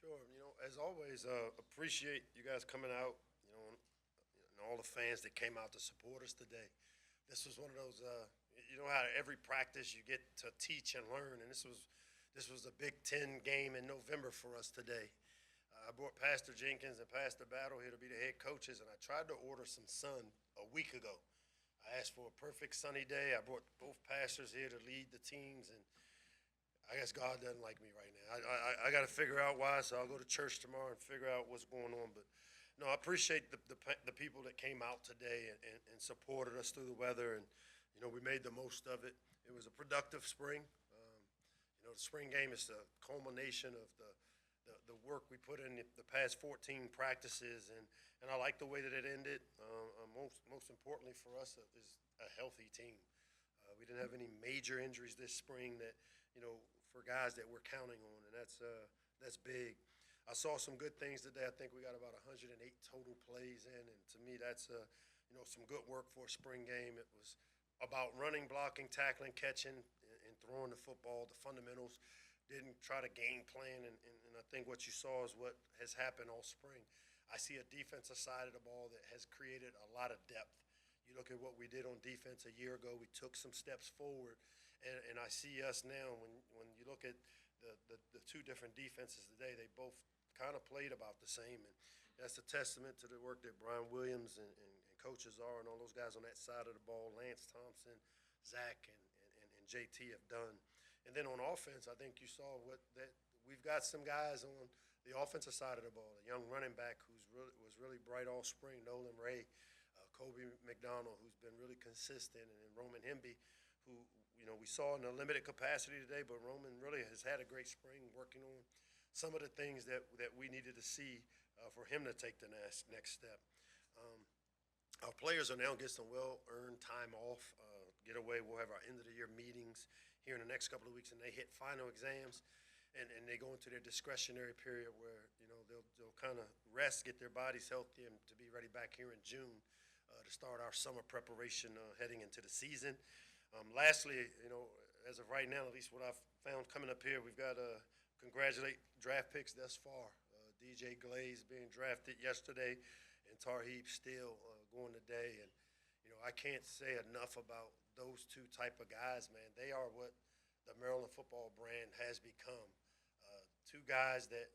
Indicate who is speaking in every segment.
Speaker 1: Sure. As always, appreciate you guys coming out, and all the fans that came out to support us today. This was one of those, how every practice you get to teach and learn, and this was a Big Ten game in November for us today. I brought Pastor Jenkins and Pastor Battle here to be the head coaches, and I tried to order some sun a week ago. I asked for a perfect sunny day. I brought both pastors here to lead the teams, and I guess God doesn't like me right now. I got to figure out why, so I'll go to church tomorrow and figure out what's going on. But no, I appreciate the people that came out today and supported us through the weather, and we made the most of it. It was a productive spring. The spring game is the culmination of the work we put in the past 14 practices, and I like the way that it ended. Most importantly for us is a healthy team. We didn't have any major injuries this spring that, for guys that we're counting on, and that's big. I saw some good things today. I think we got about 108 total plays in, and to me that's some good work for a spring game. It was about running, blocking, tackling, catching, and throwing the football, the fundamentals. Didn't try to game plan, and I think what you saw is what has happened all spring. I see a defensive side of the ball that has created a lot of depth. You look at what we did on defense a year ago, we took some steps forward, and I see us now, when you look at the two different defenses today, they both kind of played about the same, and that's a testament to the work that Brian Williams and coaches are and all those guys on that side of the ball, Lance Thompson, Zach, and JT have done. And then on offense, I think you saw that we've got some guys on the offensive side of the ball, a young running back was really bright all spring, Nolan Ray, Kobe McDonald, who's been really consistent, and then Roman Hemby, who we saw in a limited capacity today, but Roman really has had a great spring working on some of the things that we needed to see for him to take the next step. Our players are now getting some well-earned time off, get away. We'll have our end-of-the-year meetings here in the next couple of weeks, and they hit final exams, and they go into their discretionary period where they'll kind of rest, get their bodies healthy, and to be ready back here in June to start our summer preparation heading into the season. Lastly, as of right now, at least what I've found coming up here, we've got to congratulate draft picks thus far. DJ Glaze being drafted yesterday, and Tarheeb Steele going today. And, I can't say enough about those two type of guys, man. They are what the Maryland football brand has become. Two guys that,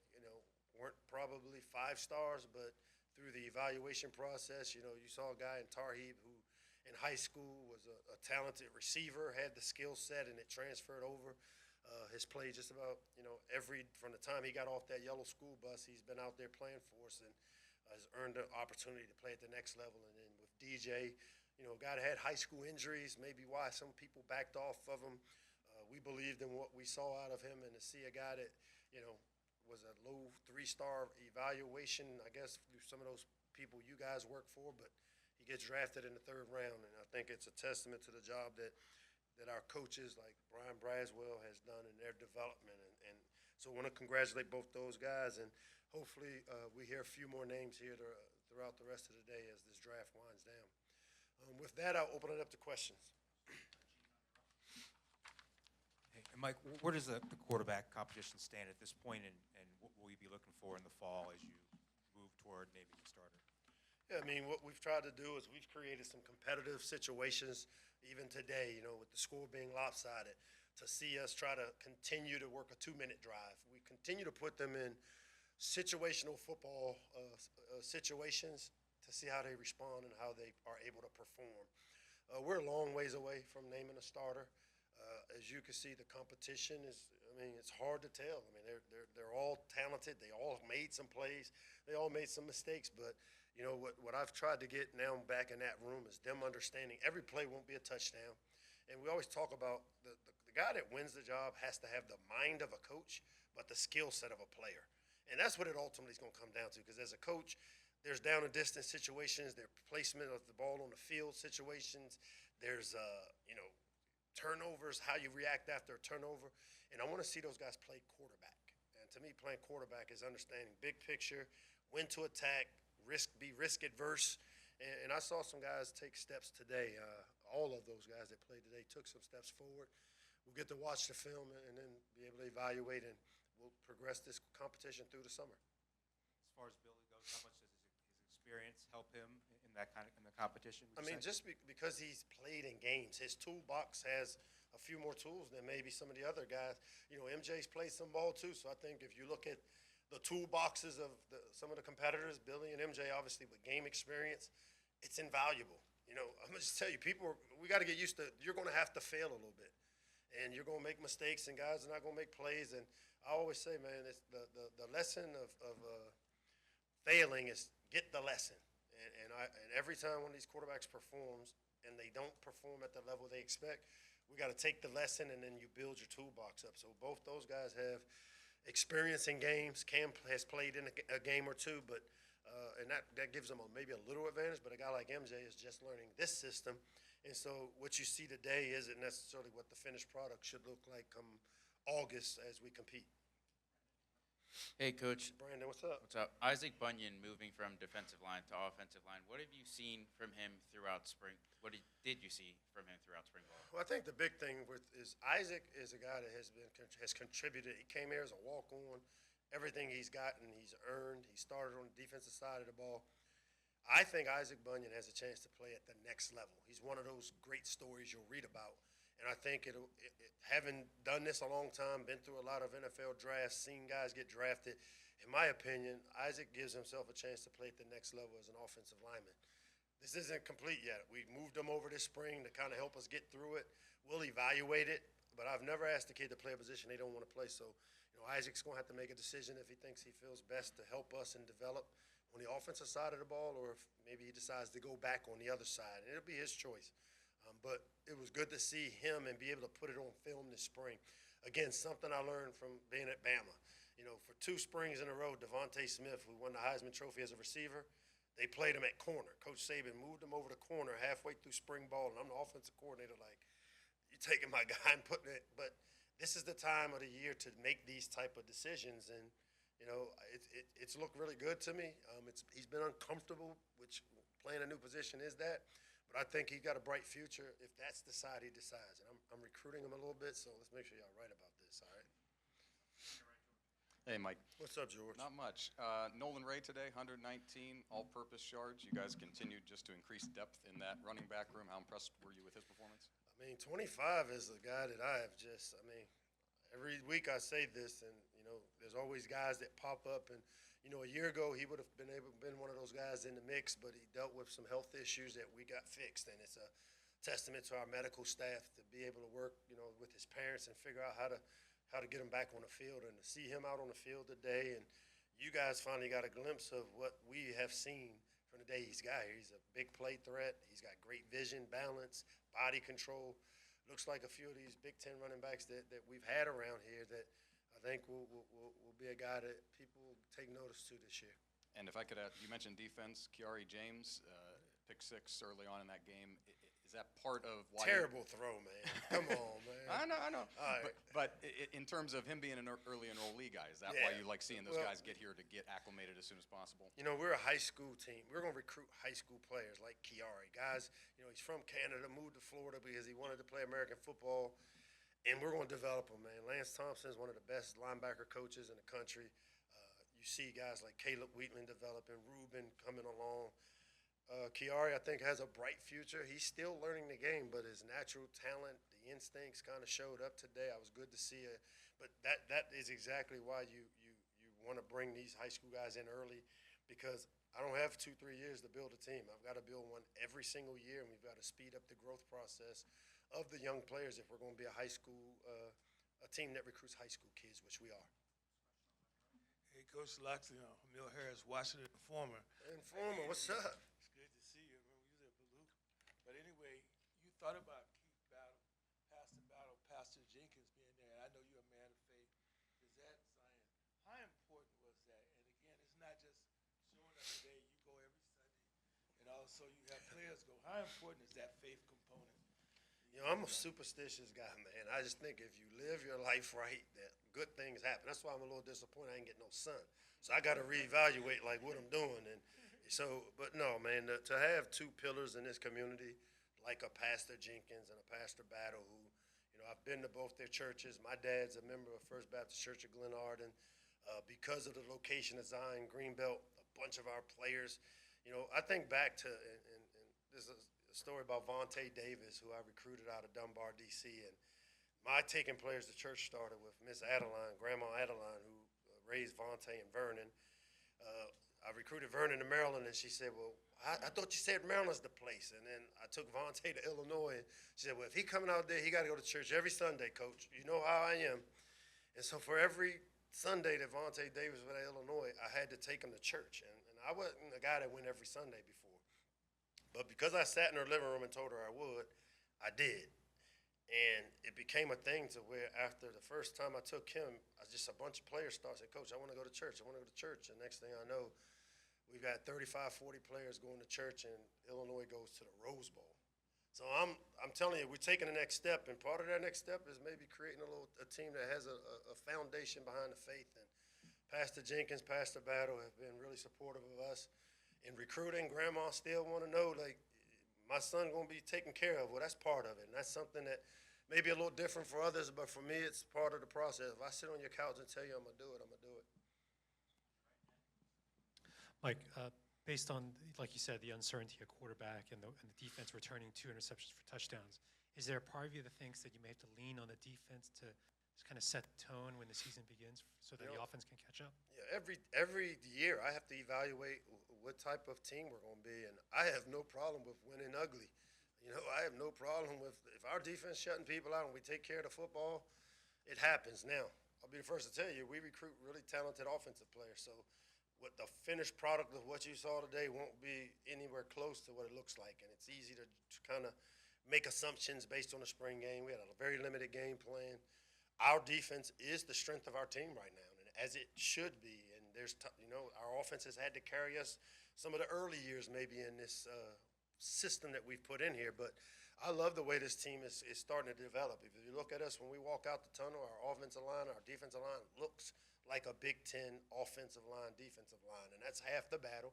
Speaker 1: weren't probably 5 stars, but through the evaluation process, you saw a guy in Tarheeb who in high school was a talented receiver, had the skill set, and it transferred over. Has played just about, from the time he got off that yellow school bus, he's been out there playing for us and has earned the opportunity to play at the next level. And then with DJ, a guy that had high school injuries, maybe why some people backed off of him. We believed in what we saw out of him, and to see a guy that, was a low 3-star evaluation, I guess, through some of those people you guys work for, but he gets drafted in the 3rd round, and I think it's a testament to the job that our coaches like Brian Braswell has done in their development. And so I want to congratulate both those guys, and hopefully we hear a few more names here throughout the rest of the day as this draft winds down. With that, I'll open it up to questions.
Speaker 2: Hey, Mike, where does the quarterback competition stand at this point, and what will you be looking for in the fall as you move toward naming the starter?
Speaker 1: Yeah, I mean, what we've tried to do is we've created some competitive situations, even today, with the score being lopsided, to see us try to continue to work a 2-minute drive. We continue to put them in situational football situations to see how they respond and how they are able to perform. We're a long ways away from naming a starter. As you can see, the competition is, it's hard to tell. They're all talented. They all made some plays. They all made some mistakes. But, what I've tried to get now back in that room is them understanding every play won't be a touchdown. And we always talk about the guy that wins the job has to have the mind of a coach, but the skill set of a player. And that's what it ultimately is going to come down to, because as a coach, there's down and distance situations, there's placement of the ball on the field situations, there's, turnovers, how you react after a turnover. And I want to see those guys play quarterback. And to me, playing quarterback is understanding big picture, when to attack, be risk adverse. And I saw some guys take steps today. All of those guys that played today took some steps forward. We'll get to watch the film and then be able to evaluate, and we'll progress this competition through the summer.
Speaker 2: As far as Billy goes, how much does his experience help him in in the competition?
Speaker 1: I mean, just because he's played in games, his toolbox has a few more tools than maybe some of the other guys. You know, MJ's played some ball too, so I think if you look at the toolboxes of some of the competitors, Billy and MJ, obviously with game experience, it's invaluable. You know, I'm gonna just tell you, we got to get used to. You're going to have to fail a little bit, and you're going to make mistakes, and guys are not going to make plays. And I always say, man, it's the lesson of failing is get the lesson. And every time one of these quarterbacks performs and they don't perform at the level they expect, we got to take the lesson and then you build your toolbox up. So both those guys have experience in games. Cam has played in a game or two, but and that gives them maybe a little advantage. But a guy like MJ is just learning this system. And so what you see today isn't necessarily what the finished product should look like come August as we compete.
Speaker 3: Hey, Coach.
Speaker 1: Brandon, what's up?
Speaker 3: What's up? Isaac Bunyan moving from defensive line to offensive line. What have you seen from him throughout spring? What did you see from him throughout spring ball?
Speaker 1: Well, I think the big thing is Isaac is a guy that has contributed. He came here as a walk-on. Everything he's gotten, he's earned. He started on the defensive side of the ball. I think Isaac Bunyan has a chance to play at the next level. He's one of those great stories you'll read about. And I think having done this a long time, been through a lot of NFL drafts, seen guys get drafted, in my opinion, Isaac gives himself a chance to play at the next level as an offensive lineman. This isn't complete yet. We moved him over this spring to kind of help us get through it. We'll evaluate it, but I've never asked a kid to play a position they don't want to play. So, you know, Isaac's going to have to make a decision if he thinks he feels best to help us and develop on the offensive side of the ball, or if maybe he decides to go back on the other side. And it'll be his choice. But it was good to see him and be able to put it on film this spring. Again, something I learned from being at Bama. You know, for 2 springs in a row, Devontae Smith, who won the Heisman Trophy as a receiver, they played him at corner. Coach Saban moved him over to corner halfway through spring ball, and I'm the offensive coordinator like, you're taking my guy and putting it. But this is the time of the year to make these type of decisions, and, you know, it's looked really good to me. He's been uncomfortable, which playing a new position is that. But I think he's got a bright future if that's the side he decides. And I'm recruiting him a little bit, so let's make sure y'all right about this, all right?
Speaker 4: Hey, Mike.
Speaker 1: What's up, George?
Speaker 4: Not much. Nolan Ray today, 119 all-purpose yards. You guys continued just to increase depth in that running back room. How impressed were you with his performance?
Speaker 1: I mean, 25 is a guy that I have just, every week I say this, and, you know, there's always guys that pop up. And, you know, a year ago he would have been one of those guys in the mix, but he dealt with some health issues that we got fixed. And it's a testament to our medical staff to be able to work, you know, with his parents and figure out how to get him back on the field. And to see him out on the field today, and you guys finally got a glimpse of what we have seen from the day he's got here. He's a big play threat. He's got great vision, balance, body control. Looks like a few of these Big Ten running backs that we've had around here that I think will be a guy that people will take notice to this year.
Speaker 4: And if I could add, you mentioned defense, Kiarra James, pick 6 early on in that game. Is that part of why?
Speaker 1: Terrible throw, man. Come on, man.
Speaker 4: I know.
Speaker 1: All right.
Speaker 4: But in terms of him being an early enrollee guy, is that why you like seeing those guys get here to get acclimated as soon as possible?
Speaker 1: You know, we're a high school team. We're going to recruit high school players like Kiarra. Guys, you know, he's from Canada, moved to Florida because he wanted to play American football, and we're going to develop him, man. Lance Thompson is one of the best linebacker coaches in the country. You see guys like Caleb Wheatland developing, Ruben coming along. Kiarra, I think, has a bright future. He's still learning the game, but his natural talent, the instincts kind of showed up today. I was good to see it. But that is exactly why you want to bring these high school guys in early, because I don't have 2-3 years to build a team. I've got to build one every single year, and we've got to speed up the growth process of the young players if we're going to be a team that recruits high school kids, which we are.
Speaker 5: Hey, Coach Locksley, Emil Harris, Washington Informer.
Speaker 1: Informer, what's up?
Speaker 5: It's good to see you. I remember you was at Blue. But anyway, you thought about Pastor Jenkins being there. I know you're a man of faith. Is that Zion? How important was that? And again, it's not just showing up today. You go every Sunday, and also you have players go. How important is that faith component?
Speaker 1: You know, I'm a superstitious guy, man. I just think if you live your life right, that good things happen. That's why I'm a little disappointed I ain't get no son. So I got to reevaluate, like, what I'm doing. And so, but no, man, to have 2 pillars in this community, like a Pastor Jenkins and a Pastor Battle, who, you I've been to both their churches. My dad's a member of First Baptist Church of Glen Arden. Because of the location of Zion Greenbelt, a bunch of our players, I think back to, and this is a story about Vontae Davis, who I recruited out of Dunbar, D.C., and my taking players to church started with Miss Adeline, Grandma Adeline, who raised Vontae and Vernon. I recruited Vernon to Maryland, and she said, well, I thought you said Maryland's the place. And then I took Vontae to Illinois, and she said, well, if he coming out there, he got to go to church every Sunday, Coach. You know how I am. And so for every Sunday that Vontae Davis was at Illinois, I had to take him to church. And I wasn't a guy that went every Sunday before. But because I sat in her living room and told her I would, I did. And it became a thing to where after the first time I took him, just a bunch of players started saying, Coach, I want to go to church. I want to go to church. And next thing I know, we've got 35, 40 players going to church, and Illinois goes to the Rose Bowl. So I'm telling you, we're taking the next step, and part of that next step is maybe creating a team that has a foundation behind the faith. And Pastor Jenkins, Pastor Battle have been really supportive of us in recruiting. Grandma still want to know, like, my son going to be taken care of. Well, that's part of it, and that's something that may be a little different for others, but for me, it's part of the process. If I sit on your couch and tell you I'm going to do it, I'm going to do it.
Speaker 6: Mike, based on, like you said, the uncertainty at quarterback and the defense returning 2 interceptions for touchdowns, is there a part of you that thinks that you may have to lean on the defense to just kind of set the tone when the season begins so that the offense can catch up?
Speaker 1: Yeah, every year I have to evaluate what type of team we're going to be, and I have no problem with winning ugly. I have no problem with if our defense shutting people out and we take care of the football, it happens. Now, I'll be the first to tell you, we recruit really talented offensive players, so what the finished product of what you saw today won't be anywhere close to what it looks like, and it's easy to kind of make assumptions based on the spring game. We had a very limited game plan. Our defense is the strength of our team right now, and as it should be. And our offense has had to carry us some of the early years maybe in this system that we've put in here, but I love the way this team is starting to develop. If you look at us when we walk out the tunnel, our offensive line, our defensive line looks like a Big Ten offensive line, defensive line, and that's half the battle.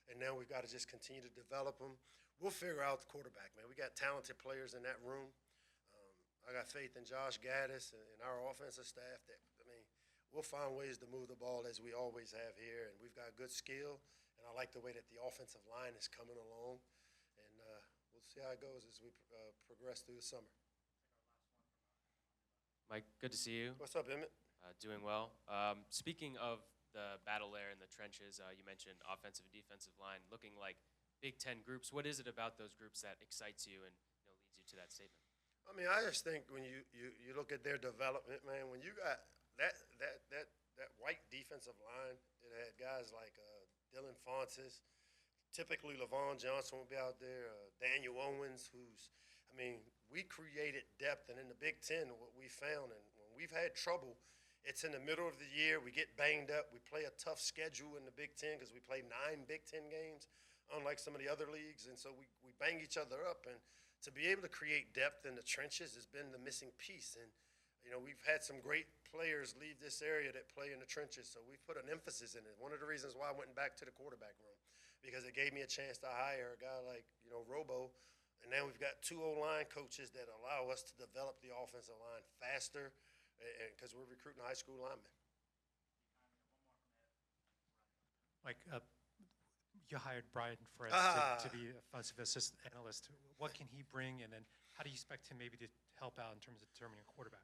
Speaker 1: And now we've got to just continue to develop them. We'll figure out the quarterback, man. We got talented players in that room. I got faith in Josh Gaddis and our offensive staff that, we'll find ways to move the ball as we always have here, and we've got good skill, and I like the way that the offensive line is coming along, and we'll see how it goes as we progress through the summer.
Speaker 7: Mike, good to see you.
Speaker 1: What's up, Emmett?
Speaker 7: Doing well. Speaking of the battle there in the trenches, you mentioned offensive and defensive line looking like Big Ten groups. What is it about those groups that excites you and leads you to that statement?
Speaker 1: I just think when you look at their development, man, when you got that white defensive line, it had guys like Dylan Fontes, typically LaVon Johnson will be out there, Daniel Owens, we created depth, and in the Big Ten, what we found, and when we've had trouble, it's in the middle of the year, we get banged up, we play a tough schedule in the Big Ten because we play 9 Big Ten games, unlike some of the other leagues, and so we bang each other up, and to be able to create depth in the trenches has been the missing piece, and we've had some great players leave this area that play in the trenches, so we've put an emphasis in it. One of the reasons why I went back to the quarterback room, because it gave me a chance to hire a guy like, Robo, and now we've got 2 O-line coaches that allow us to develop the offensive line faster, because we're recruiting high school linemen.
Speaker 6: Mike, you hired Brian Ferez to be offensive assistant analyst. What can he bring, and then how do you expect him maybe to help out in terms of determining a quarterback?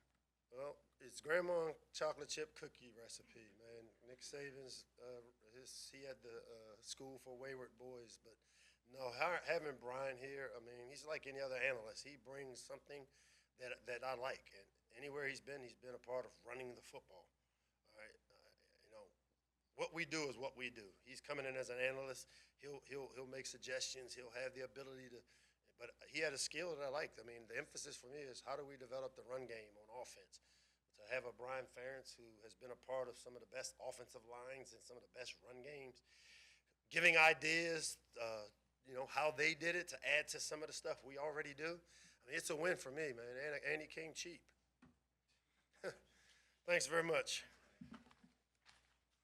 Speaker 1: Well, it's grandma chocolate chip cookie recipe, man. Nick Saban's, he had the school for wayward boys, but no, having Brian here, he's like any other analyst. He brings something that I like, and anywhere he's been a part of running the football. All right, what we do is what we do. He's coming in as an analyst. He'll make suggestions. He'll have the ability to, but he had a skill that I liked. The emphasis for me is how do we develop the run game on offense? To have a Brian Ferentz who has been a part of some of the best offensive lines and some of the best run games, giving ideas, how they did it to add to some of the stuff we already do. It's a win for me, man, and he came cheap. Thanks very much.